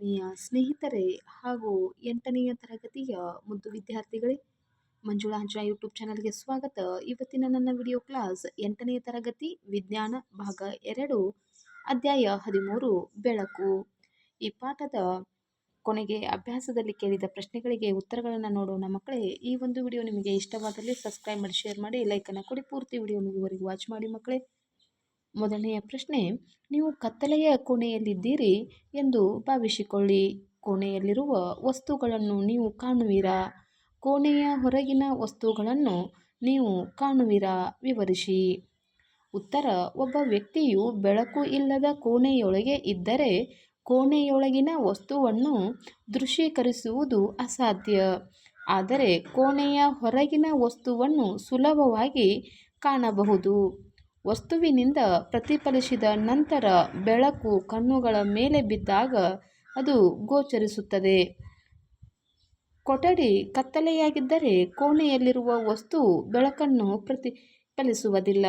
ಆತ್ಮೀಯ ಸ್ನೇಹಿತರೆ ಹಾಗೂ 8ನೆಯ ತರಗತಿಯ ಮುದ್ದು ವಿದ್ಯಾರ್ಥಿಗಳೇ, ಮಂಜುಳಾ ಅಂಜನಾ ಯೂಟ್ಯೂಬ್ ಚಾನಲ್ಗೆ ಸ್ವಾಗತ. ಇವತ್ತಿನ ನನ್ನ ವಿಡಿಯೋ ಕ್ಲಾಸ್ 8ನೇ ತರಗತಿ ವಿಜ್ಞಾನ ಭಾಗ 2 ಅಧ್ಯಾಯ 13 ಬೆಳಕು. ಈ ಪಾಠದ ಕೊನೆಗೆ ಅಭ್ಯಾಸದಲ್ಲಿ ಕೇಳಿದ ಪ್ರಶ್ನೆಗಳಿಗೆ ಉತ್ತರಗಳನ್ನು ನೋಡೋಣ ಮಕ್ಕಳೇ. ಈ ಒಂದು ವಿಡಿಯೋ ನಿಮಗೆ ಇಷ್ಟವಾದಲ್ಲಿ ಸಬ್ಸ್ಕ್ರೈಬ್ ಮಾಡಿ, ಶೇರ್ ಮಾಡಿ, ಲೈಕನ್ನು ಕೊಡಿ. ಪೂರ್ತಿ ವಿಡಿಯೋ ಮುಗಿಯುವವರೆಗೂ ವಾಚ್ ಮಾಡಿ ಮಕ್ಕಳೇ. ಮೊದಲನೆಯ ಪ್ರಶ್ನೆ, ನೀವು ಕತ್ತಲೆಯ ಕೋಣೆಯಲ್ಲಿದ್ದೀರಿ ಎಂದು ಭಾವಿಸಿಕೊಳ್ಳಿ. ಕೋಣೆಯಲ್ಲಿರುವ ವಸ್ತುಗಳನ್ನು ನೀವು ಕಾಣುವಿರಾ? ಕೋಣೆಯ ಹೊರಗಿನ ವಸ್ತುಗಳನ್ನು ನೀವು ಕಾಣುವಿರಾ? ವಿವರಿಸಿ. ಉತ್ತರ: ಒಬ್ಬ ವ್ಯಕ್ತಿಯು ಬೆಳಕು ಇಲ್ಲದ ಕೋಣೆಯೊಳಗೆ ಇದ್ದರೆ ಕೋಣೆಯೊಳಗಿನ ವಸ್ತುವನ್ನು ದೃಶ್ಯೀಕರಿಸುವುದು ಅಸಾಧ್ಯ. ಆದರೆ ಕೋಣೆಯ ಹೊರಗಿನ ವಸ್ತುವನ್ನು ಸುಲಭವಾಗಿ ಕಾಣಬಹುದು. ವಸ್ತುವಿನಿಂದ ಪ್ರತಿಫಲಿಸಿದ ನಂತರ ಬೆಳಕು ಕಣ್ಣುಗಳ ಮೇಲೆ ಬಿದ್ದಾಗ ಅದು ಗೋಚರಿಸುತ್ತದೆ. ಕೊಠಡಿ ಕತ್ತಲೆಯಾಗಿದ್ದರೆ ಕೋಣೆಯಲ್ಲಿರುವ ವಸ್ತು ಬೆಳಕನ್ನು ಪ್ರತಿಫಲಿಸುವುದಿಲ್ಲ.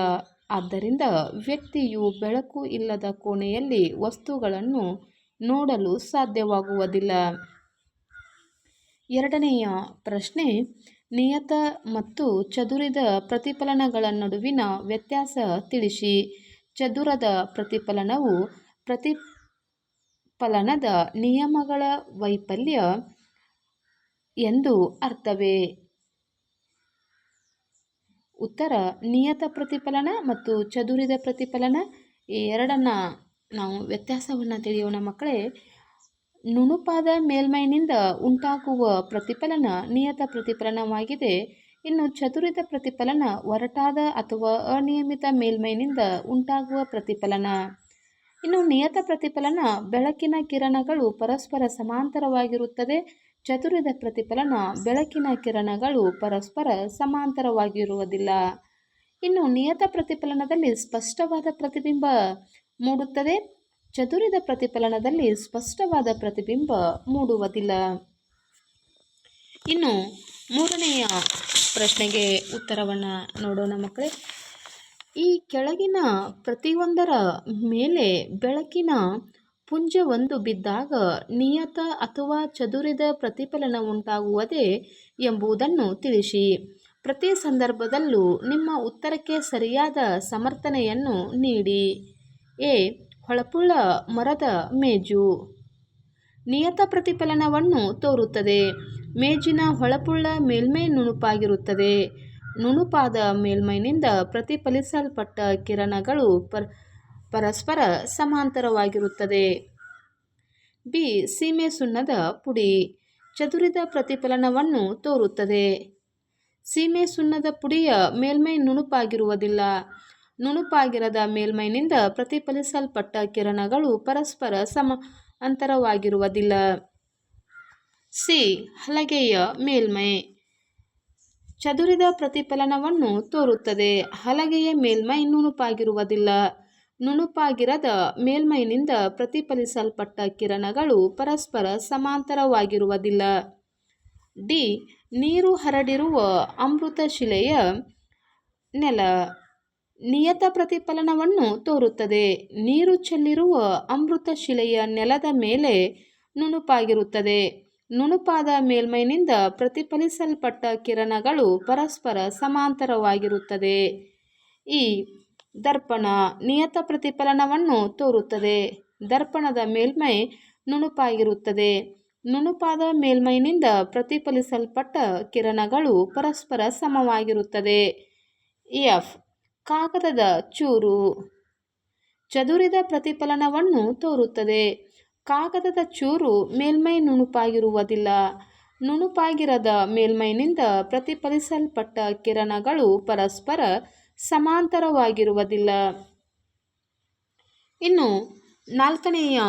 ಆದ್ದರಿಂದ ವ್ಯಕ್ತಿಯು ಬೆಳಕು ಇಲ್ಲದ ಕೋಣೆಯಲ್ಲಿ ವಸ್ತುಗಳನ್ನು ನೋಡಲು ಸಾಧ್ಯವಾಗುವುದಿಲ್ಲ. ಎರಡನೆಯ ಪ್ರಶ್ನೆ, ನಿಯತ ಮತ್ತು ಚದುರಿದ ಪ್ರತಿಫಲನಗಳ ನಡುವಿನ ವ್ಯತ್ಯಾಸ ತಿಳಿಸಿ. ಚದುರದ ಪ್ರತಿಫಲನವು ಪ್ರತಿಫಲನದ ನಿಯಮಗಳ ವೈಫಲ್ಯ ಎಂದು ಅರ್ಥವೇ? ಉತ್ತರ: ನಿಯತ ಪ್ರತಿಫಲನ ಮತ್ತು ಚದುರಿದ ಪ್ರತಿಫಲನ ಈ ಎರಡನ್ನ ನಾವು ವ್ಯತ್ಯಾಸವನ್ನು ತಿಳಿಯೋಣ ಮಕ್ಕಳೇ. ನುಣುಪಾದ ಮೇಲ್ಮೈನಿಂದ ಉಂಟಾಗುವ ಪ್ರತಿಫಲನ ನಿಯತ ಪ್ರತಿಫಲನವಾಗಿದೆ. ಇನ್ನು ಚದುರಿದ ಪ್ರತಿಫಲನ ಒರಟಾದ ಅಥವಾ ಅನಿಯಮಿತ ಮೇಲ್ಮೈನಿಂದ ಉಂಟಾಗುವ ಪ್ರತಿಫಲನ. ಇನ್ನು ನಿಯತ ಪ್ರತಿಫಲನ ಬೆಳಕಿನ ಕಿರಣಗಳು ಪರಸ್ಪರ ಸಮಾಂತರವಾಗಿರುತ್ತದೆ. ಚದುರಿದ ಪ್ರತಿಫಲನ ಬೆಳಕಿನ ಕಿರಣಗಳು ಪರಸ್ಪರ ಸಮಾಂತರವಾಗಿರುವುದಿಲ್ಲ. ಇನ್ನು ನಿಯತ ಪ್ರತಿಫಲನದಲ್ಲಿ ಸ್ಪಷ್ಟವಾದ ಪ್ರತಿಬಿಂಬ ಮೂಡುತ್ತದೆ. ಚದುರಿದ ಪ್ರತಿಫಲನದಲ್ಲಿ ಸ್ಪಷ್ಟವಾದ ಪ್ರತಿಬಿಂಬ ಮೂಡುವುದಿಲ್ಲ. ಇನ್ನು ಮೂರನೆಯ ಪ್ರಶ್ನೆಗೆ ಉತ್ತರವನ್ನು ನೋಡೋಣ ಮಕ್ಕಳೇ. ಈ ಕೆಳಗಿನ ಪ್ರತಿಯೊಂದರ ಮೇಲೆ ಬೆಳಕಿನ ಪುಂಜವೊಂದು ಬಿದ್ದಾಗ ನಿಯತ ಅಥವಾ ಚದುರಿದ ಪ್ರತಿಫಲನ ಉಂಟಾಗುವುದೇ ಎಂಬುದನ್ನು ತಿಳಿಸಿ. ಪ್ರತಿ ಸಂದರ್ಭದಲ್ಲೂ ನಿಮ್ಮ ಉತ್ತರಕ್ಕೆ ಸರಿಯಾದ ಸಮರ್ಥನೆಯನ್ನು ನೀಡಿ. ಎ. ಹೊಳಪುಳ್ಳ ಮರದ ಮೇಜು ನಿಯತ ಪ್ರತಿಫಲನವನ್ನು ತೋರುತ್ತದೆ. ಮೇಜಿನ ಹೊಳಪುಳ್ಳ ಮೇಲ್ಮೈ ನುಣುಪಾಗಿರುತ್ತದೆ. ನುಣುಪಾದ ಮೇಲ್ಮೈನಿಂದ ಪ್ರತಿಫಲಿಸಲ್ಪಟ್ಟ ಕಿರಣಗಳು ಪರಸ್ಪರ ಸಮಾಂತರವಾಗಿರುತ್ತದೆ. ಬಿ. ಸೀಮೆ ಸುಣ್ಣದ ಪುಡಿ ಚದುರಿದ ಪ್ರತಿಫಲನವನ್ನು ತೋರುತ್ತದೆ. ಸೀಮೆ ಸುಣ್ಣದ ಪುಡಿಯ ಮೇಲ್ಮೈ ನುಣುಪಾಗಿರುವುದಿಲ್ಲ. ನುಣುಪಾಗಿರದ ಮೇಲ್ಮೈನಿಂದ ಪ್ರತಿಫಲಿಸಲ್ಪಟ್ಟ ಕಿರಣಗಳು ಪರಸ್ಪರ ಸಮಾಂತರವಾಗಿರುವುದಿಲ್ಲ. ಸಿ. ಹಲಗೆಯ ಮೇಲ್ಮೈ ಚದುರಿದ ಪ್ರತಿಫಲನವನ್ನು ತೋರುತ್ತದೆ. ಹಲಗೆಯ ಮೇಲ್ಮೈ ನುಣುಪಾಗಿರುವುದಿಲ್ಲ. ನುಣುಪಾಗಿರದ ಮೇಲ್ಮೈನಿಂದ ಪ್ರತಿಫಲಿಸಲ್ಪಟ್ಟ ಕಿರಣಗಳು ಪರಸ್ಪರ ಸಮಾಂತರವಾಗಿರುವುದಿಲ್ಲ. ಡಿ. ನೀರು ಹರಡಿರುವ ಅಮೃತಶಿಲೆಯ ನೆಲ ನಿಯತ ಪ್ರತಿಫಲನವನ್ನು ತೋರುತ್ತದೆ. ನೀರು ಚೆಲ್ಲಿರುವ ಅಮೃತಶಿಲೆಯ ನೆಲದ ಮೇಲೆ ನುಣುಪಾಗಿರುತ್ತದೆ. ನುಣುಪಾದ ಮೇಲ್ಮೈನಿಂದ ಪ್ರತಿಫಲಿಸಲ್ಪಟ್ಟ ಕಿರಣಗಳು ಪರಸ್ಪರ ಸಮಾಂತರವಾಗಿರುತ್ತದೆ. ಈ. ದರ್ಪಣ ನಿಯತ ಪ್ರತಿಫಲನವನ್ನು ತೋರುತ್ತದೆ. ದರ್ಪಣದ ಮೇಲ್ಮೈ ನುಣುಪಾಗಿರುತ್ತದೆ. ನುಣುಪಾದ ಮೇಲ್ಮೈನಿಂದ ಪ್ರತಿಫಲಿಸಲ್ಪಟ್ಟ ಕಿರಣಗಳು ಪರಸ್ಪರ ಸಮವಾಗಿರುತ್ತದೆ. ಎಫ್. ಕಾಗದದ ಚೂರು ಚದುರಿದ ಪ್ರತಿಫಲನವನ್ನು ತೋರುತ್ತದೆ. ಕಾಗದದ ಚೂರು ಮೇಲ್ಮೈ ನುಣುಪಾಗಿರುವುದಿಲ್ಲ. ನುಣುಪಾಗಿರದ ಮೇಲ್ಮೈನಿಂದ ಪ್ರತಿಫಲಿಸಲ್ಪಟ್ಟ ಕಿರಣಗಳು ಪರಸ್ಪರ ಸಮಾಂತರವಾಗಿರುವುದಿಲ್ಲ. ಇನ್ನು ನಾಲ್ಕನೆಯ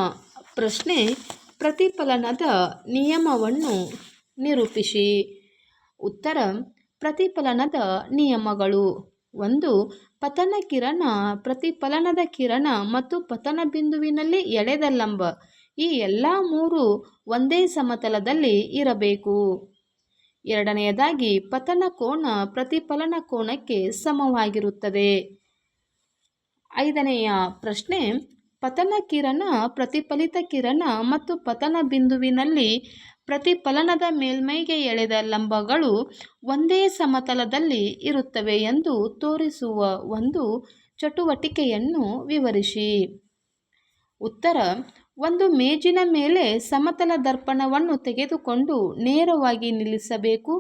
ಪ್ರಶ್ನೆ, ಪ್ರತಿಫಲನದ ನಿಯಮವನ್ನು ನಿರೂಪಿಸಿ. ಉತ್ತರ: ಪ್ರತಿಫಲನದ ನಿಯಮಗಳು. 1. ಪತನ ಕಿರಣ, ಪ್ರತಿಫಲನದ ಕಿರಣ ಮತ್ತು ಪತನ ಬಿಂದುವಿನಲ್ಲಿ ಎಳೆದ ಲಂಬ ಈ ಎಲ್ಲ ಮೂರು ಒಂದೇ ಸಮತಲದಲ್ಲಿ ಇರಬೇಕು. 2ನೇದಾಗಿ ಪತನ ಕೋನ ಪ್ರತಿಫಲನ ಕೋನಕ್ಕೆ ಸಮವಾಗಿರುತ್ತದೆ. 5ನೆಯ ಪ್ರಶ್ನೆ, ಪತನ ಕಿರಣ, ಪ್ರತಿಫಲಿತ ಕಿರಣ ಮತ್ತು ಪತನ ಬಿಂದುವಿನಲ್ಲಿ ಪ್ರತಿಫಲನದ ಮೇಲ್ಮೈಗೆ ಎಳೆದ ಲಂಬಗಳು ಒಂದೇ ಸಮತಲದಲ್ಲಿ ಇರುತ್ತವೆ ಎಂದು ತೋರಿಸುವ ಒಂದು ಚಟುವಟಿಕೆಯನ್ನು ವಿವರಿಸಿ. ಉತ್ತರ: ಒಂದು ಮೇಜಿನ ಮೇಲೆ ಸಮತಲ ದರ್ಪಣವನ್ನು ತೆಗೆದುಕೊಂಡು ನೇರವಾಗಿ ನಿಲ್ಲಿಸಬೇಕು.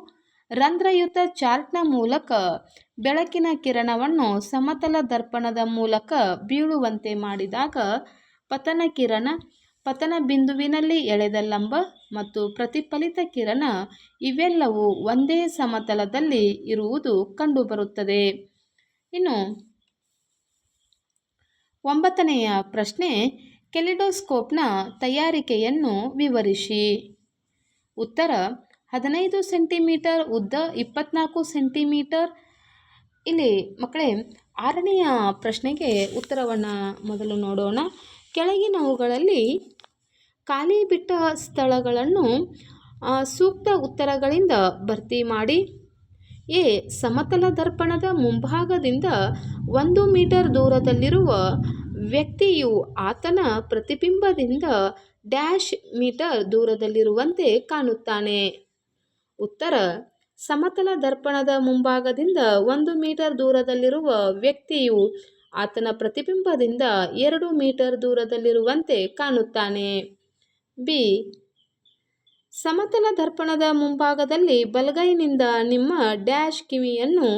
ರಂಧ್ರಯುತ ಚಾರ್ಟ್ನ ಮೂಲಕ ಬೆಳಕಿನ ಕಿರಣವನ್ನು ಸಮತಲ ದರ್ಪಣದ ಮೂಲಕ ಬೀಳುವಂತೆ ಮಾಡಿದಾಗ ಪತನ ಕಿರಣ, ಪತನ ಬಿಂದುವಿನಲ್ಲಿ ಎಳೆದ ಲಂಬ ಮತ್ತು ಪ್ರತಿಫಲಿತ ಕಿರಣ ಇವೆಲ್ಲವೂ ಒಂದೇ ಸಮತಲದಲ್ಲಿ ಇರುವುದು ಕಂಡುಬರುತ್ತದೆ. ಇನ್ನು 9ನೆಯ ಪ್ರಶ್ನೆ, ಕೆಲಿಡೋಸ್ಕೋಪ್ನ ತಯಾರಿಕೆಯನ್ನು ವಿವರಿಸಿ. ಉತ್ತರ: 15 ಸೆಂಟಿಮೀಟರ್ ಉದ್ದ, 24 ಸೆಂಟಿಮೀಟರ್. ಇಲ್ಲಿ ಮಕ್ಕಳೇ 6ನೆಯ ಪ್ರಶ್ನೆಗೆ ಉತ್ತರವನ್ನು ಮೊದಲು ನೋಡೋಣ. ಕೆಳಗಿನವುಗಳಲ್ಲಿ ಖಾಲಿ ಬಿಟ್ಟ ಸ್ಥಳಗಳನ್ನು ಸೂಕ್ತ ಉತ್ತರಗಳಿಂದ ಭರ್ತಿ ಮಾಡಿ. ಎ. ಸಮತಲ ದರ್ಪಣದ ಮುಂಭಾಗದಿಂದ 1 ಮೀಟರ್ ದೂರದಲ್ಲಿರುವ ವ್ಯಕ್ತಿಯು ಆತನ ಪ್ರತಿಬಿಂಬದಿಂದ ಡ್ಯಾಶ್ ಮೀಟರ್ ದೂರದಲ್ಲಿರುವಂತೆ ಕಾಣುತ್ತಾನೆ. ಉತ್ತರ: ಸಮತಲ ದರ್ಪಣದ ಮುಂಭಾಗದಿಂದ 1 ಮೀಟರ್ ದೂರದಲ್ಲಿರುವ ವ್ಯಕ್ತಿಯು ಆತನ ಪ್ರತಿಬಿಂಬದಿಂದ 2 ಮೀಟರ್ ದೂರದಲ್ಲಿರುವಂತೆ ಕಾಣುತ್ತಾನೆ. ಬಿ. ಸಮತಲ ದರ್ಪಣದ ಮುಂಭಾಗದಲ್ಲಿ ಬಲಗೈನಿಂದ ನಿಮ್ಮ ಡ್ಯಾಶ್ ಕಿವಿಯನ್ನು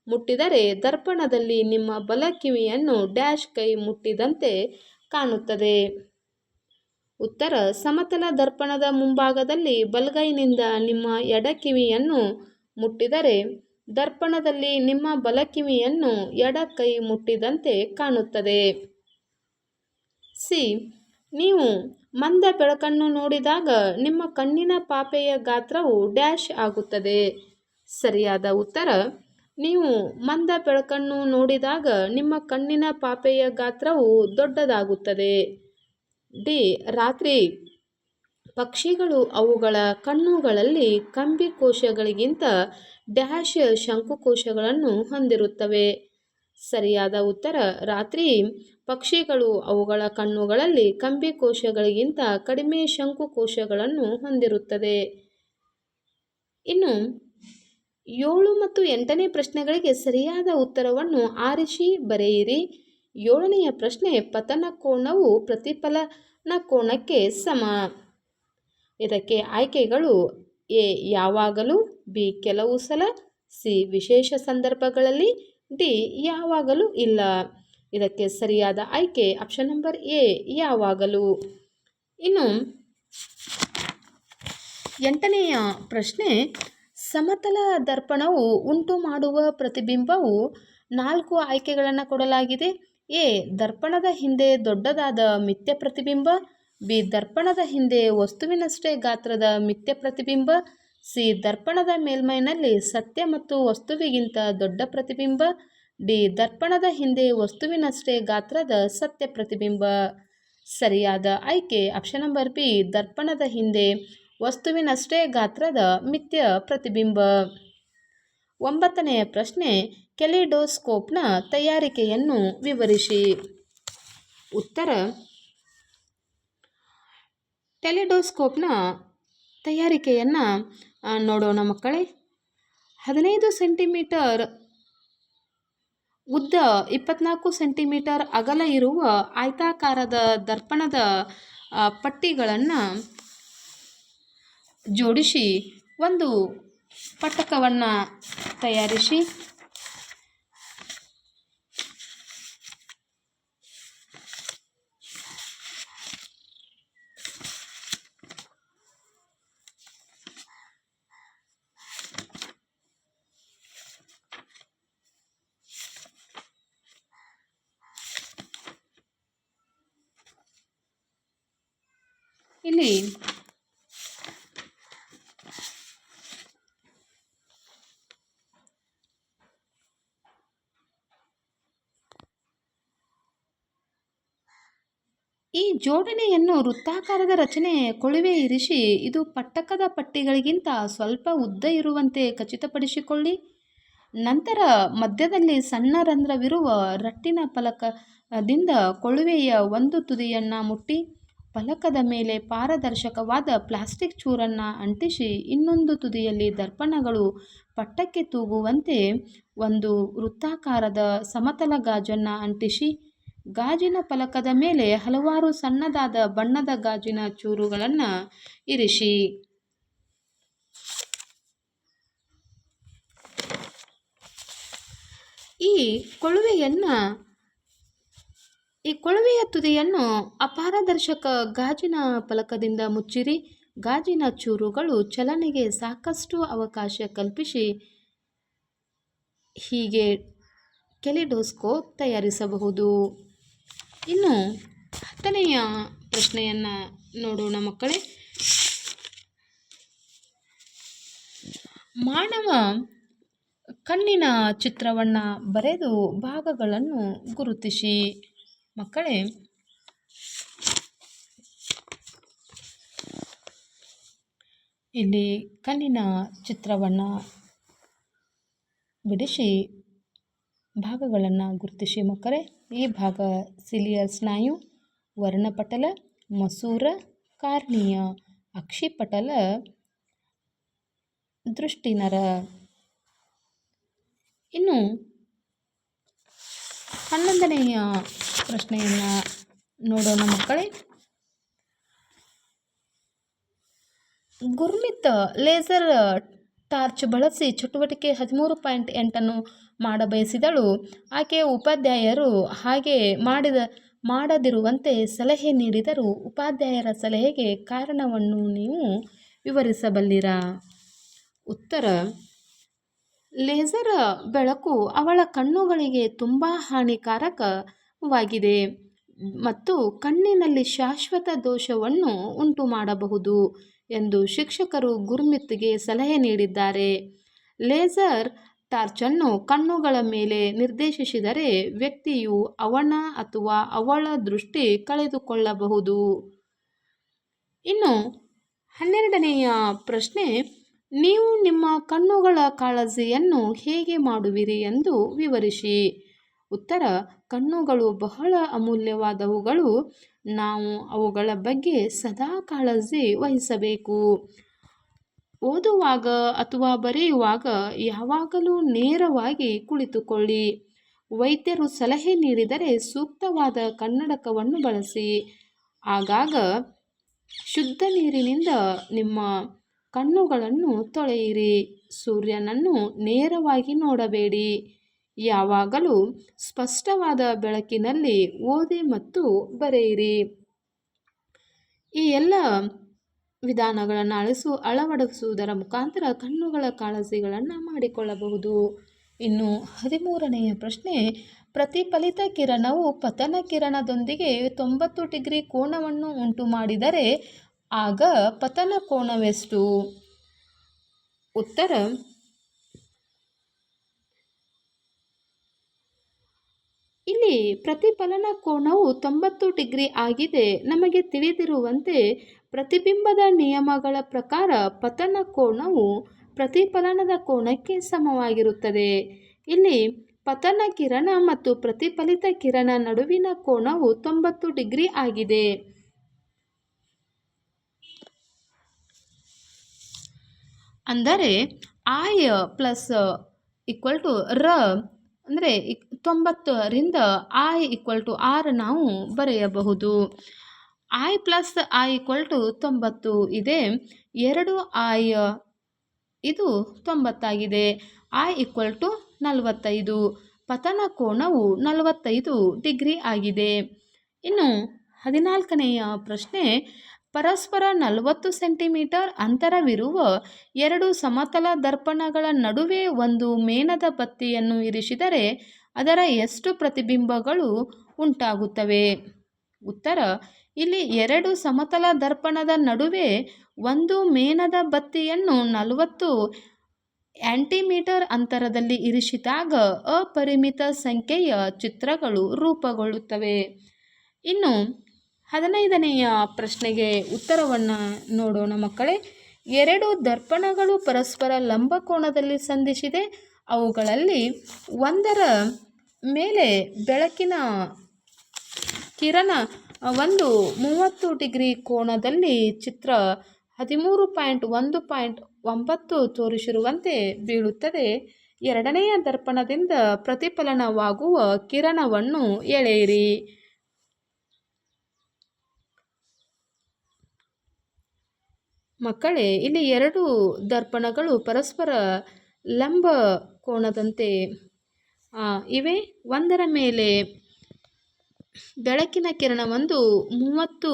ಮುಟ್ಟಿದರೆ ದರ್ಪಣದಲ್ಲಿ ನಿಮ್ಮ ಬಲ ಕಿವಿಯನ್ನು ಡ್ಯಾಶ್ ಕೈ ಮುಟ್ಟಿದಂತೆ ಕಾಣುತ್ತದೆ. ಉತ್ತರ: ಸಮತಲ ದರ್ಪಣದ ಮುಂಭಾಗದಲ್ಲಿ ಬಲಗೈನಿಂದ ನಿಮ್ಮ ಎಡ ಕಿವಿಯನ್ನು ಮುಟ್ಟಿದರೆ ದರ್ಪಣದಲ್ಲಿ ನಿಮ್ಮ ಬಲ ಕಿವಿಯನ್ನು ಎಡ ಕೈ ಮುಟ್ಟಿದಂತೆ ಕಾಣುತ್ತದೆ. ಸಿ. ನೀವು ಮಂದ ಬೆಳಕನ್ನು ನೋಡಿದಾಗ ನಿಮ್ಮ ಕಣ್ಣಿನ ಪಾಪೆಯ ಗಾತ್ರವು ಡ್ಯಾಶ್ ಆಗುತ್ತದೆ. ಸರಿಯಾದ ಉತ್ತರ: ನೀವು ಮಂದ ಬೆಳಕನ್ನು ನೋಡಿದಾಗ ನಿಮ್ಮ ಕಣ್ಣಿನ ಪಾಪೆಯ ಗಾತ್ರವು ದೊಡ್ಡದಾಗುತ್ತದೆ. ಡಿ. ರಾತ್ರಿ ಪಕ್ಷಿಗಳು ಅವುಗಳ ಕಣ್ಣುಗಳಲ್ಲಿ ಕಂಬಿ ಕೋಶಗಳಿಗಿಂತ ಡ್ಯಾಶ್ ಶಂಕುಕೋಶಗಳನ್ನು ಹೊಂದಿರುತ್ತವೆ. ಸರಿಯಾದ ಉತ್ತರ: ರಾತ್ರಿ ಪಕ್ಷಿಗಳು ಅವುಗಳ ಕಣ್ಣುಗಳಲ್ಲಿ ಕಂಬಿ ಕೋಶಗಳಿಗಿಂತ ಕಡಿಮೆ ಶಂಕುಕೋಶಗಳನ್ನು ಹೊಂದಿರುತ್ತದೆ. ಇನ್ನು 7 ಮತ್ತು 8ನೇ ಪ್ರಶ್ನೆಗಳಿಗೆ ಸರಿಯಾದ ಉತ್ತರವನ್ನು ಆರಿಸಿ ಬರೆಯಿರಿ. 7ನೆಯ ಪ್ರಶ್ನೆ, ಪತನ ಕೋನವು ಪ್ರತಿಫಲನ ಕೋನಕ್ಕೆ ಸಮ. ಇದಕ್ಕೆ ಆಯ್ಕೆಗಳು: ಎ. ಯಾವಾಗಲೂ, ಬಿ. ಕೆಲವು ಸಲ, ಸಿ. ವಿಶೇಷ ಸಂದರ್ಭಗಳಲ್ಲಿ, ಡಿ. ಯಾವಾಗಲೂ ಇಲ್ಲ. ಇದಕ್ಕೆ ಸರಿಯಾದ ಆಯ್ಕೆ ಆಪ್ಷನ್ ನಂಬರ್ ಎ. ಯಾವಾಗಲೂ. ಇನ್ನು 8ನೆಯ ಪ್ರಶ್ನೆ, ಸಮತಲ ದರ್ಪಣವು ಉಂಟು ಮಾಡುವ ಪ್ರತಿಬಿಂಬವು 4 ಆಯ್ಕೆಗಳನ್ನು ಕೊಡಲಾಗಿದೆ. ಎ. ದರ್ಪಣದ ಹಿಂದೆ ದೊಡ್ಡದಾದ ಮಿಥ್ಯ ಪ್ರತಿಬಿಂಬ, ಬಿ. ದರ್ಪಣದ ಹಿಂದೆ ವಸ್ತುವಿನಷ್ಟೇ ಗಾತ್ರದ ಮಿಥ್ಯ ಪ್ರತಿಬಿಂಬ, ಸಿ. ದರ್ಪಣದ ಮೇಲ್ಮೈನಲ್ಲಿ ಸತ್ಯ ಮತ್ತು ವಸ್ತುವಿಗಿಂತ ದೊಡ್ಡ ಪ್ರತಿಬಿಂಬ, ಡಿ. ದರ್ಪಣದ ಹಿಂದೆ ವಸ್ತುವಿನಷ್ಟೇ ಗಾತ್ರದ ಸತ್ಯ ಪ್ರತಿಬಿಂಬ. ಸರಿಯಾದ ಆಯ್ಕೆ ಆಪ್ಷನ್ ನಂಬರ್ ಬಿ. ದರ್ಪಣದ ಹಿಂದೆ ವಸ್ತುವಿನಷ್ಟೇ ಗಾತ್ರದ ಮಿಥ್ಯ ಪ್ರತಿಬಿಂಬ. 9ನೆಯ ಪ್ರಶ್ನೆ, ಕೆಲಿಡೋಸ್ಕೋಪ್ನ ತಯಾರಿಕೆಯನ್ನು ವಿವರಿಸಿ. ಉತ್ತರ: ಟೆಲಿಡೋಸ್ಕೋಪ್ನ ತಯಾರಿಕೆಯನ್ನು ನೋಡೋಣ ಮಕ್ಕಳೇ. 15 ಸೆಂಟಿಮೀಟರ್ ಉದ್ದ, 24 ಸೆಂಟಿಮೀಟರ್ ಅಗಲ ಇರುವ ಆಯತಾಕಾರದ ದರ್ಪಣದ ಪಟ್ಟಿಗಳನ್ನು ಜೋಡಿಸಿ ಒಂದು ಪಟ್ಟಕವನ್ನು ತಯಾರಿಸಿ. ಇಲ್ಲಿ ಈ ಜೋಡಣೆಯನ್ನು ವೃತ್ತಾಕಾರದ ರಚನೆ ಕೊಳವೆ ಇರಿಸಿ ಇದು ಪಟ್ಟಕದ ಪಟ್ಟಿಗಳಿಗಿಂತ ಸ್ವಲ್ಪ ಉದ್ದ ಇರುವಂತೆ ಖಚಿತಪಡಿಸಿಕೊಳ್ಳಿ. ನಂತರ ಮಧ್ಯದಲ್ಲಿ ಸಣ್ಣ ರಂಧ್ರವಿರುವ ರಟ್ಟಿನ ಫಲಕ ದಿಂದ ಕೊಳುವೆಯ ಒಂದು ತುದಿಯನ್ನು ಮುಟ್ಟಿ ಫಲಕದ ಮೇಲೆ ಪಾರದರ್ಶಕವಾದ ಪ್ಲಾಸ್ಟಿಕ್ ಚೂರನ್ನು ಅಂಟಿಸಿ ಇನ್ನೊಂದು ತುದಿಯಲ್ಲಿ ದರ್ಪಣಗಳು ಪಟ್ಟಕ್ಕೆ ತೂಗುವಂತೆ ಒಂದು ವೃತ್ತಾಕಾರದ ಸಮತಲ ಗಾಜನ್ನು ಅಂಟಿಸಿ ಗಾಜಿನ ಫಲಕದ ಮೇಲೆ ಹಲವಾರು ಸಣ್ಣದಾದ ಬಣ್ಣದ ಗಾಜಿನ ಚೂರುಗಳನ್ನು ಇರಿಸಿ. ಈ ಕೊಳುವೆಯ ತುದಿಯನ್ನು ಅಪಾರದರ್ಶಕ ಗಾಜಿನ ಫಲಕದಿಂದ ಮುಚ್ಚಿರಿ. ಗಾಜಿನ ಚೂರುಗಳು ಚಲನೆಗೆ ಸಾಕಷ್ಟು ಅವಕಾಶ ಕಲ್ಪಿಸಿ ಹೀಗೆ ಕೆಲಿಡೋಸ್ಕೋಪ್ ತಯಾರಿಸಬಹುದು. ಇನ್ನು 10ನೆಯ ಪ್ರಶ್ನೆಯನ್ನು ನೋಡೋಣ ಮಕ್ಕಳೇ. ಮಾನವ ಕಣ್ಣಿನ ಚಿತ್ರವನ್ನು ಬರೆದು ಭಾಗಗಳನ್ನು ಗುರುತಿಸಿ. ಮಕ್ಕಳೇ, ಇಲ್ಲಿ ಕಣ್ಣಿನ ಚಿತ್ರವನ್ನು ಬಿಡಿಸಿ ಭಾಗಗಳನ್ನು ಗುರುತಿಸಿ ಮಕ್ಕಳೇ. ಈ ಭಾಗ ಸಿಲಿಯರ್ ಸ್ನಾಯು, ವರ್ಣಪಟಲ, ಮಸೂರ, ಕಾರ್ನಿಯ, ಅಕ್ಷಿಪಟಲ, ದೃಷ್ಟಿನರ. ಇನ್ನು 11ನೆಯ ಪ್ರಶ್ನೆಯನ್ನು ನೋಡೋಣ ಮಕ್ಕಳೇ. ಗುರ್ಮಿತ್ ಲೇಸರ್ ಟಾರ್ಚ್ ಬಳಸಿ ಚಟುವಟಿಕೆ 13.8 ಮಾಡಬಯಸಿದಳು. ಆಕೆಯ ಉಪಾಧ್ಯಾಯರು ಹಾಗೆ ಮಾಡದಿರುವಂತೆ ಸಲಹೆ ನೀಡಿದರು. ಉಪಾಧ್ಯಾಯರ ಸಲಹೆಗೆ ಕಾರಣವನ್ನು ನೀವು ವಿವರಿಸಬಲ್ಲಿರಾ? ಉತ್ತರ: ಲೇಸರ್ ಬೆಳಕು ಅವಳ ಕಣ್ಣುಗಳಿಗೆ ತುಂಬ ಹಾನಿಕಾರಕವಾಗಿದೆ ಮತ್ತು ಕಣ್ಣಿನಲ್ಲಿ ಶಾಶ್ವತ ದೋಷವನ್ನು ಉಂಟು ಮಾಡಬಹುದು ಎಂದು ಶಿಕ್ಷಕರು ಗುರ್ಮಿತ್ಗೆ ಸಲಹೆ ನೀಡಿದ್ದಾರೆ. ಲೇಸರ್ ಟಾರ್ಚನ್ನು ಕಣ್ಣುಗಳ ಮೇಲೆ ನಿರ್ದೇಶಿಸಿದರೆ ವ್ಯಕ್ತಿಯು ಅವನ ಅಥವಾ ಅವಳ ದೃಷ್ಟಿ ಕಳೆದುಕೊಳ್ಳಬಹುದು. ಇನ್ನು 12ನೆಯ ಪ್ರಶ್ನೆ. ನೀವು ನಿಮ್ಮ ಕಣ್ಣುಗಳ ಕಾಳಜಿಯನ್ನು ಹೇಗೆ ಮಾಡುವಿರಿ ಎಂದು ವಿವರಿಸಿ. ಉತ್ತರ: ಕಣ್ಣುಗಳು ಬಹಳ ಅಮೂಲ್ಯವಾದವುಗಳು. ನಾವು ಅವುಗಳ ಬಗ್ಗೆ ಸದಾ ಕಾಳಜಿ ವಹಿಸಬೇಕು. ಓದುವಾಗ ಅಥವಾ ಬರೆಯುವಾಗ ಯಾವಾಗಲೂ ನೇರವಾಗಿ ಕುಳಿತುಕೊಳ್ಳಿ. ವೈದ್ಯರು ಸಲಹೆ ನೀಡಿದರೆ ಸೂಕ್ತವಾದ ಕನ್ನಡಕವನ್ನು ಬಳಸಿ. ಆಗಾಗ ಶುದ್ಧ ನೀರಿನಿಂದ ನಿಮ್ಮ ಕಣ್ಣುಗಳನ್ನು ತೊಳೆಯಿರಿ. ಸೂರ್ಯನನ್ನು ನೇರವಾಗಿ ನೋಡಬೇಡಿ. ಯಾವಾಗಲೂ ಸ್ಪಷ್ಟವಾದ ಬೆಳಕಿನಲ್ಲಿ ಓದಿ ಮತ್ತು ಬರೆಯಿರಿ. ಈ ಎಲ್ಲ ವಿಧಾನಗಳನ್ನು ಅಳವಡಿಸುವುದರ ಮುಖಾಂತರ ಕಣ್ಣುಗಳ ಕಾಳಜಿಗಳನ್ನು ಮಾಡಿಕೊಳ್ಳಬಹುದು. ಇನ್ನು 13ನೆಯ ಪ್ರಶ್ನೆ. ಪ್ರತಿಫಲಿತ ಕಿರಣವು ಪತನ ಕಿರಣದೊಂದಿಗೆ 90 ಡಿಗ್ರಿ ಕೋನವನ್ನು ಉಂಟು ಮಾಡಿದರೆ ಆಗ ಪತನ ಕೋನವೆಷ್ಟು? ಉತ್ತರ: ಇಲ್ಲಿ ಪ್ರತಿಫಲನ ಕೋನವು 90 ಡಿಗ್ರಿ ಆಗಿದೆ. ನಮಗೆ ತಿಳಿದಿರುವಂತೆ ಪ್ರತಿಬಿಂಬದ ನಿಯಮಗಳ ಪ್ರಕಾರ ಪತನ ಕೋನವು ಪ್ರತಿಫಲನದ ಕೋನಕ್ಕೆ ಸಮವಾಗಿರುತ್ತದೆ. ಇಲ್ಲಿ ಪತನ ಕಿರಣ ಮತ್ತು ಪ್ರತಿಫಲಿತ ಕಿರಣ ನಡುವಿನ ಕೋನವು 90 ಡಿಗ್ರಿ ಆಗಿದೆ. ಅಂದರೆ I ಪ್ಲಸ್ ರ ಅಂದರೆ 90ರಿಂದ I R ನಾವು ಬರೆಯಬಹುದು. I ಪ್ಲಸ್ I 90 ಇದೆ. 2I ಇದು 90 ಆಗಿದೆ. I 45. ಪತನ ಕೋನವು 45 ಡಿಗ್ರಿ ಆಗಿದೆ. ಇನ್ನು 14ನೆಯ ಪ್ರಶ್ನೆ. ಪರಸ್ಪರ 40 ಸೆಂಟಿಮೀಟರ್ ಅಂತರವಿರುವ ಎರಡು ಸಮತಲ ದರ್ಪಣಗಳ ನಡುವೆ ಒಂದು ಮೇಣದ ಬತ್ತಿಯನ್ನು ಇರಿಸಿದರೆ ಅದರ ಎಷ್ಟು ಪ್ರತಿಬಿಂಬಗಳು ಉಂಟಾಗುತ್ತವೆ? ಉತ್ತರ: ಇಲ್ಲಿ ಎರಡು ಸಮತಲ ದರ್ಪಣದ ನಡುವೆ ಒಂದು ಮೇಣದ ಬತ್ತಿಯನ್ನು 40 ಸೆಂಟಿಮೀಟರ್ ಅಂತರದಲ್ಲಿ ಇರಿಸಿದಾಗ ಅಪರಿಮಿತ ಸಂಖ್ಯೆಯ ಚಿತ್ರಗಳು ರೂಪುಗೊಳ್ಳುತ್ತವೆ. ಇನ್ನು 15ನೆಯ ಪ್ರಶ್ನೆಗೆ ಉತ್ತರವನ್ನು ನೋಡೋಣ ಮಕ್ಕಳೇ. ಎರಡು ದರ್ಪಣಗಳು ಪರಸ್ಪರ ಲಂಬಕೋನದಲ್ಲಿ ಸಂಧಿಸಿದೆ. ಅವುಗಳಲ್ಲಿ ಒಂದರ ಮೇಲೆ ಬೆಳಕಿನ ಕಿರಣ ಒಂದು 30 ಡಿಗ್ರಿ ಕೋನದಲ್ಲಿ ಚಿತ್ರ 13.1.9 ತೋರಿಸಿರುವಂತೆ ಬೀಳುತ್ತದೆ. ಎರಡನೆಯ ದರ್ಪಣದಿಂದ ಪ್ರತಿಫಲನವಾಗುವ ಕಿರಣವನ್ನು ಎಳೆಯಿರಿ. ಮಕ್ಕಳೇ, ಇಲ್ಲಿ ಎರಡು ದರ್ಪಣಗಳು ಪರಸ್ಪರ ಲಂಬ ಕೋನದಂತೆ ಇವೆ. ಒಂದರ ಮೇಲೆ ಬೆಳಕಿನ ಕಿರಣ ಒಂದು 30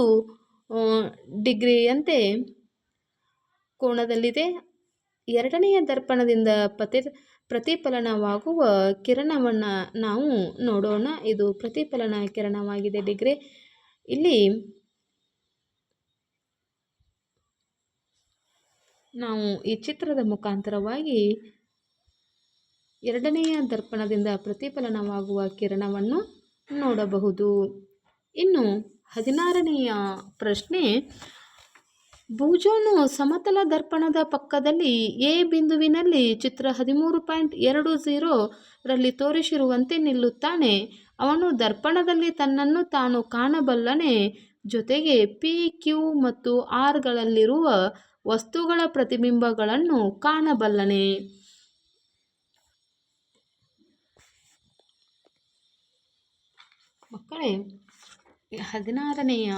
ಡಿಗ್ರಿಯಂತೆ ಕೋನದಲ್ಲಿದೆ. ಎರಡನೆಯ ದರ್ಪಣದಿಂದ ಪ್ರತಿಫಲನವಾಗುವ ಕಿರಣವನ್ನು ನಾವು ನೋಡೋಣ. ಇದು ಪ್ರತಿಫಲನ ಕಿರಣವಾಗಿದೆ ಡಿಗ್ರಿ. ಇಲ್ಲಿ ನಾವು ಈ ಚಿತ್ರದ ಮುಖಾಂತರವಾಗಿ ಎರಡನೆಯ ದರ್ಪಣದಿಂದ ಪ್ರತಿಫಲನವಾಗುವ ಕಿರಣವನ್ನು ನೋಡಬಹುದು. ಇನ್ನು 16ನೆಯ ಪ್ರಶ್ನೆ, ಭುಜನು ಸಮತಲ ದರ್ಪಣದ ಪಕ್ಕದಲ್ಲಿ ಎ ಬಿಂದುವಿನಲ್ಲಿ ಚಿತ್ರ 13.20 ರಲ್ಲಿ ತೋರಿಸಿರುವಂತೆ ನಿಲ್ಲುತ್ತಾನೆ. ಅವನು ದರ್ಪಣದಲ್ಲಿ ತನ್ನನ್ನು ತಾನು ಕಾಣಬಲ್ಲನೆ, ಜೊತೆಗೆ ಪಿ, ಕ್ಯೂ ಮತ್ತು ಆರ್ಗಳಲ್ಲಿರುವ ವಸ್ತುಗಳ ಪ್ರತಿಬಿಂಬಗಳನ್ನು ಕಾಣಬಲ್ಲನೆ. ಮಕ್ಕಳೇ, 16ನೆಯ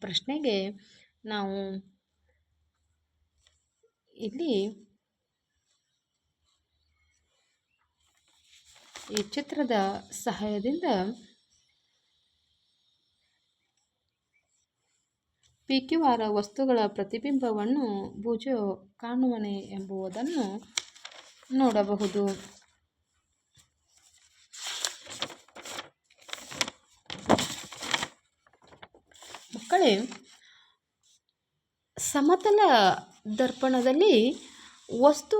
ಪ್ರಶ್ನೆಗೆ ನಾವು ಇಲ್ಲಿ ಈ ಚಿತ್ರದ ಸಹಾಯದಿಂದ ಪಿ ಕ್ಯೂ ಆರ್ ವಸ್ತುಗಳ ಪ್ರತಿಬಿಂಬವನ್ನು ಭುಜ ಕಾಣುವನೆ ಎಂಬುದನ್ನು ನೋಡಬಹುದು. ಮಕ್ಕಳೇ, ಸಮತಲ ದರ್ಪಣದಲ್ಲಿ ವಸ್ತು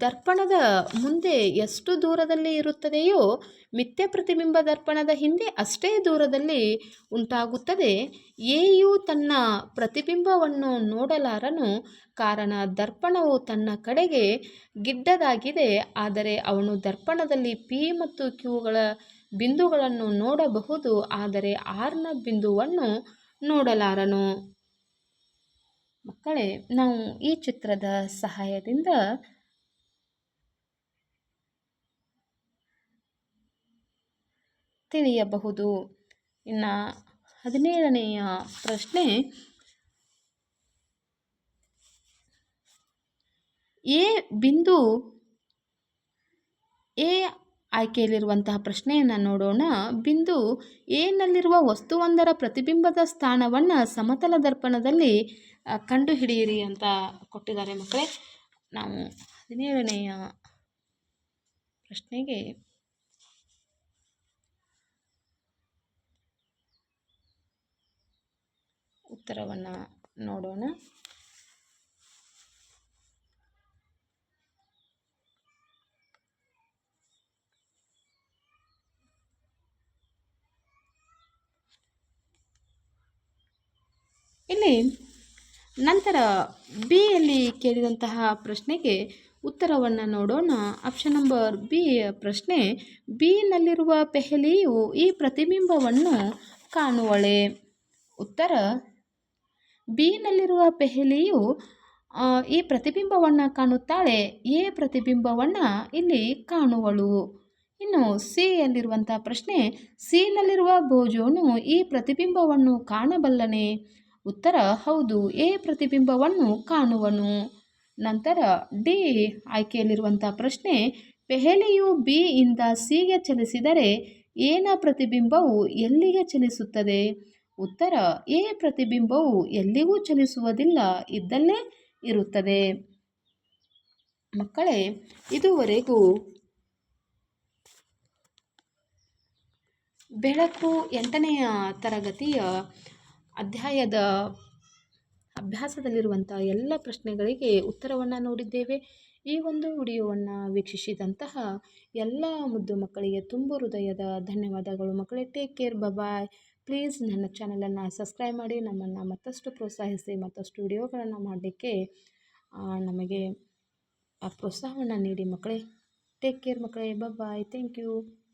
ದರ್ಪಣದ ಮುಂದೆ ಎಷ್ಟು ದೂರದಲ್ಲಿ ಇರುತ್ತದೆಯೋ ಮಿಥ್ಯ ಪ್ರತಿಬಿಂಬ ದರ್ಪಣದ ಹಿಂದೆ ಅಷ್ಟೇ ದೂರದಲ್ಲಿ ಉಂಟಾಗುತ್ತದೆ. ಎಯು ತನ್ನ ಪ್ರತಿಬಿಂಬವನ್ನು ನೋಡಲಾರನು, ಕಾರಣ ದರ್ಪಣವು ತನ್ನ ಕಡೆಗೆ ಗಿಡ್ಡದಾಗಿದೆ. ಆದರೆ ಅವನು ದರ್ಪಣದಲ್ಲಿ ಪಿ ಮತ್ತು ಕ್ಯೂಗಳ ಬಿಂದುಗಳನ್ನು ನೋಡಬಹುದು, ಆದರೆ ಆರ್ನ ಬಿಂದುವನ್ನು ನೋಡಲಾರನು. ಮಕ್ಕಳೇ, ನಾವು ಈ ಚಿತ್ರದ ಸಹಾಯದಿಂದ ತಿಳಿಯಬಹುದು. ಇನ್ನು 17ನೆಯ ಪ್ರಶ್ನೆ, ಎ ಬಿಂದು ಎ ಆಯ್ಕೆಯಲ್ಲಿರುವಂತಹ ಪ್ರಶ್ನೆಯನ್ನು ನೋಡೋಣ. ಬಿಂದು ಎನಲ್ಲಿರುವ ವಸ್ತುವೊಂದರ ಪ್ರತಿಬಿಂಬದ ಸ್ಥಾನವನ್ನು ಸಮತಲ ದರ್ಪಣದಲ್ಲಿ ಕಂಡುಹಿಡಿಯಿರಿ ಅಂತ ಕೊಟ್ಟಿದ್ದಾರೆ. ಮಕ್ಕಳೇ, ನಾವು 17ನೆಯ ಪ್ರಶ್ನೆಗೆ ಉತ್ತರವನ್ನು ನೋಡೋಣ. ಇಲ್ಲಿ ನಂತರ ಬಿ ಯಲ್ಲಿ ಕೇಳಿದಂತಹ ಪ್ರಶ್ನೆಗೆ ಉತ್ತರವನ್ನು ನೋಡೋಣ. ಆಪ್ಷನ್ ನಂಬರ್ ಬಿ ಪ್ರಶ್ನೆ, ಬಿ ನಲ್ಲಿರುವ ಪೆಹಲಿಯು ಈ ಪ್ರತಿಬಿಂಬವನ್ನು ಕಾಣುವಳೆ? ಉತ್ತರ, ಬಿ ನಲ್ಲಿರುವ ಪೆಹಲಿಯು ಈ ಪ್ರತಿಬಿಂಬವನ್ನು ಕಾಣುತ್ತಾಳೆ. ಎ ಪ್ರತಿಬಿಂಬವನ್ನು ಇಲ್ಲಿ ಕಾಣುವಳು. ಇನ್ನು ಸಿ ಯಲ್ಲಿರುವಂಥ ಪ್ರಶ್ನೆ, ಸಿ ನಲ್ಲಿರುವ ಭೋಜೋನು ಈ ಪ್ರತಿಬಿಂಬವನ್ನು ಕಾಣಬಲ್ಲನೆ? ಉತ್ತರ, ಹೌದು, ಎ ಪ್ರತಿಬಿಂಬವನ್ನು ಕಾಣುವನು. ನಂತರ ಡಿ ಆಯ್ಕೆಯಲ್ಲಿರುವಂಥ ಪ್ರಶ್ನೆ, ಪೆಹಲಿಯು ಬಿ ಇಂದ ಸಿಗೆ ಚಲಿಸಿದರೆ ಎನ ಪ್ರತಿಬಿಂಬವು ಎಲ್ಲಿಗೆ ಚಲಿಸುತ್ತದೆ? ಉತ್ತರ, ಎ ಪ್ರತಿಬಿಂಬವು ಎಲ್ಲಿಗೂ ಚಲಿಸುವುದಿಲ್ಲ, ಇದ್ದಲ್ಲೇ ಇರುತ್ತದೆ. ಮಕ್ಕಳೇ, ಇದುವರೆಗೂ ಬೆಳಕು 8ನೆಯ ತರಗತಿಯ ಅಧ್ಯಾಯದ ಅಭ್ಯಾಸದಲ್ಲಿರುವಂಥ ಎಲ್ಲ ಪ್ರಶ್ನೆಗಳಿಗೆ ಉತ್ತರವನ್ನು ನೋಡಿದ್ದೇವೆ. ಈ ಒಂದು ವಿಡಿಯೋವನ್ನು ವೀಕ್ಷಿಸಿದಂತಹ ಎಲ್ಲ ಮುದ್ದು ಮಕ್ಕಳಿಗೆ ತುಂಬು ಹೃದಯದ ಧನ್ಯವಾದಗಳು. ಮಕ್ಕಳೇ, ಟೇಕ್ ಕೇರ್, ಬಾಯ್. ಪ್ಲೀಸ್ ನನ್ನ ಚಾನಲನ್ನು ಸಬ್ಸ್ಕ್ರೈಬ್ ಮಾಡಿ ನಮ್ಮನ್ನು ಮತ್ತಷ್ಟು ಪ್ರೋತ್ಸಾಹಿಸಿ, ಮತ್ತಷ್ಟು ವಿಡಿಯೋಗಳನ್ನು ಮಾಡಲಿಕ್ಕೆ ನಮಗೆ ಪ್ರೋತ್ಸಾಹವನ್ನು ನೀಡಿ. ಮಕ್ಕಳೇ, ಟೇಕ್ ಕೇರ್ ಮಕ್ಕಳೇ, ಬಾಯ್. Thank you.